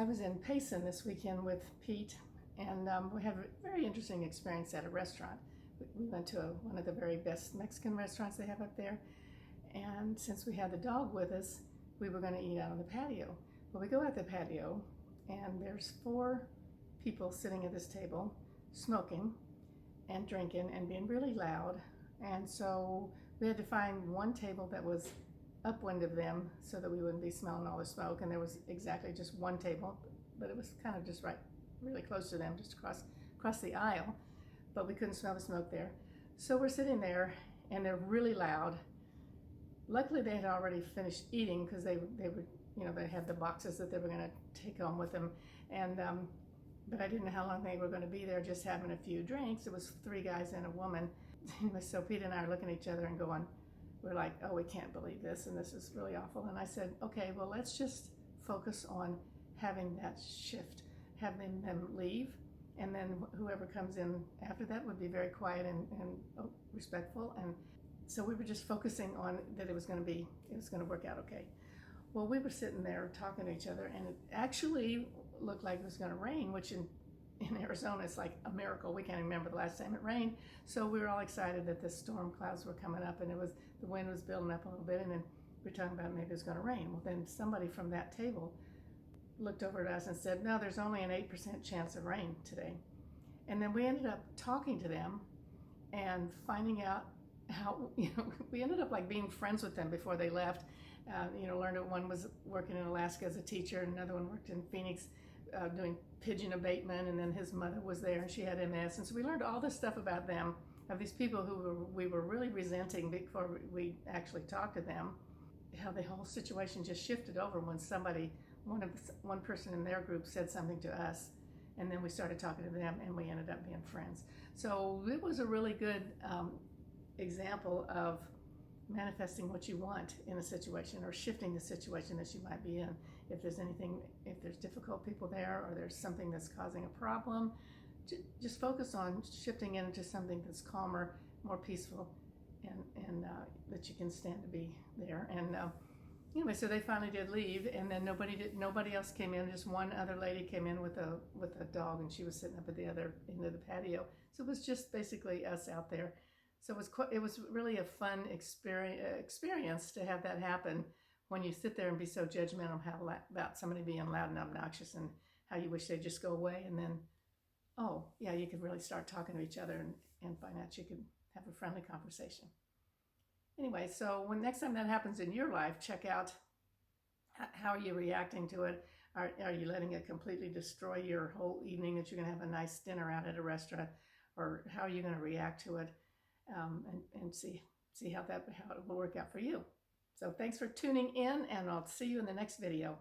was in Payson this weekend with Pete, and we had a very interesting experience at a restaurant. We went to one of the very best Mexican restaurants they have up there, and since we had the dog with us, we were going to eat out on the patio. Well, we go out the patio, and there's 4 people sitting at this table, smoking and drinking and being really loud, and so we had to find one table that was upwind of them so that we wouldn't be smelling all the smoke, and there was exactly just one table, but it was kind of just right really close to them, just across the aisle, but we couldn't smell the smoke there. So we're sitting there and they're really loud. Luckily they had already finished eating because they were, you know, they had the boxes that they were going to take home with them, and but I didn't know how long they were going to be there just having a few drinks. It was 3 guys and a woman. So Pete and I are looking at each other and going, we're like, oh, we can't believe this, and this is really awful. And I said, okay, well, let's just focus on having that shift, having them leave, and then whoever comes in after that would be very quiet and respectful. And so we were just focusing on that it was going to work out okay. Well, we were sitting there talking to each other, and it actually looked like it was going to rain, which in Arizona it's like a miracle. We can't even remember the last time it rained. So we were all excited that the storm clouds were coming up, and the wind was building up a little bit, and then we were talking about maybe it was going to rain. Well, then somebody from that table looked over at us and said, no, there's only an 8% chance of rain today. And then we ended up talking to them and finding out how, you know, we ended up like being friends with them before they left. You know, learned that one was working in Alaska as a teacher, and another one worked in Phoenix doing pigeon abatement, and then his mother was there and she had MS. And so we learned all this stuff about them, of these people we were really resenting before we actually talked to them, how the whole situation just shifted over when one person in their group said something to us, and then we started talking to them and we ended up being friends. So it was a really good example of manifesting what you want in a situation, or shifting the situation that you might be in. If there's difficult people there, or there's something that's causing a problem, just focus on shifting it into something that's calmer, more peaceful, and that you can stand to be there. And anyway, so they finally did leave, and then nobody else came in. Just one other lady came in with a dog, and she was sitting up at the other end of the patio. So it was just basically us out there. So it was really a fun experience to have that happen, when you sit there and be so judgmental about somebody being loud and obnoxious, and how you wish they'd just go away. And then, oh yeah, you could really start talking to each other and find out you could have a friendly conversation. Anyway, so when next time that happens in your life, check out how are you reacting to it. Are you letting it completely destroy your whole evening, that you're going to have a nice dinner out at a restaurant, or how are you going to react to it? And see how it will work out for you. So thanks for tuning in, and I'll see you in the next video.